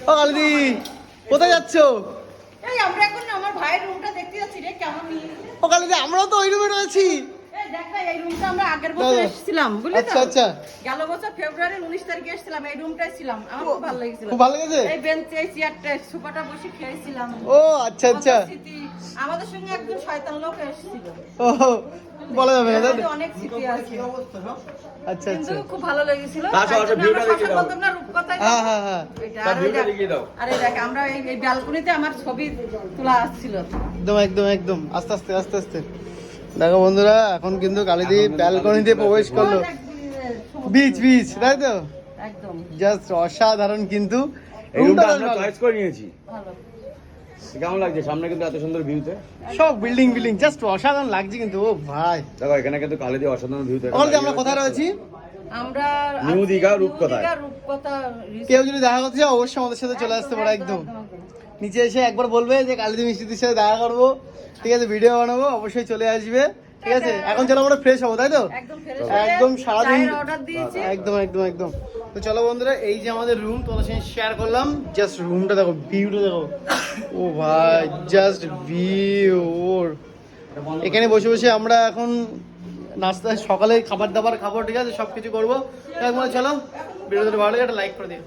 ও কালিদি কোথায় যাচ্ছ? এই আমরা এখন আমার ভাইয়ের রুমটা দেখতে যাচ্ছি রে, কেমন নিয়ে। ও কালিদি আমরাও তো ওই রুমে রয়েছি। এই দেখ না, এই রুমটা আমরা আগের বছর এসেছিলাম, বুঝলি তো? আচ্ছা আচ্ছা, গেল বছর ফেব্রুয়ারির 19 তারিখে এসেছিলাম, এই রুমটাই ছিলাম। আমার খুব ভালো লেগেছিল। খুব ভালো লেগেছে? এই বেঞ্চে, এই চেয়ারটা, সোফাটা বসে খেয়েছিলাম। ও আচ্ছা আচ্ছা। আমাদের সঙ্গে একজন শয়তান লোক এসেছিল। ও বলা যাবে না, তাই তো? অনেক স্মৃতি আছে। আচ্ছা কিন্তু আচ্ছা। খুব ভালো লেগেছিল। আচ্ছা, আচ্ছা, ভিউটা দেখিয়ে দাও। বলতাম না রূপকথায়। হ্যাঁ হ্যাঁ হ্যাঁ, এটা তার আর ভিউটা দেখ, দেখিয়ে দাও। আরে দেখ আমরা এই ব্যালকনিতে আমার ছবি তোলা আসছিল। একদম একদম একদম, আস্তে আস্তে আস্তে আস্তে। দেখো বন্ধুরা, এখন কিন্তু কালিদি ব্যালকনিতে প্রবেশ করলো। বিচ বিচ, তাই তো? একদম জাস্ট অসাধারণ। কিন্তু এই রুমটা রুমটা আমরা চয়েস করে নিয়েছি। ভালো। কেমন লাগছে সামনে কিন্তু এত সুন্দর ভিউতে? সব বিল্ডিং বিল্ডিং জাস্ট অসাধারণ লাগছে কিন্তু। ও ভাই, দেখো এখানে কিন্তু কালিদি অসাধারণ ভিউতে। ওখানে আমরা কোথায় রয়েছি? আমরা নিউ দীঘা, রূপকথায়। রূপকথা কেউ যদি দেখা করতে চাও অবশ্যই আমাদের সাথে চলে আসতে পারো। একদম নিচে এসে একবার বলবে যে কালিদি মিষ্টিদের সাথে দেখা করবো, ঠিক আছে, ভিডিও বানাবো, অবশ্যই চলে আসবে, ঠিক আছে। এখন চলো আমরা ফ্রেশ হবো, তাই তো? একদম ফ্রেশ একদম সারাদিন অর্ডার দিয়েছি। একদম একদম একদম। তো চলো বন্ধুরা, এই যে আমাদের রুম তোমাদের সঙ্গে শেয়ার করলাম। জাস্ট রুমটা দেখো, ভিউটা দেখো। ও ভাই, জাস্ট ভিউ। এখানে বসে বসে আমরা এখন নাস্তা, সকালে খাবার দাবার খাবো, ঠিক আছে, সব কিছু করবো। একবার চলো, ভিডিওটা ভালো লাগে একটা লাইক করে দিও।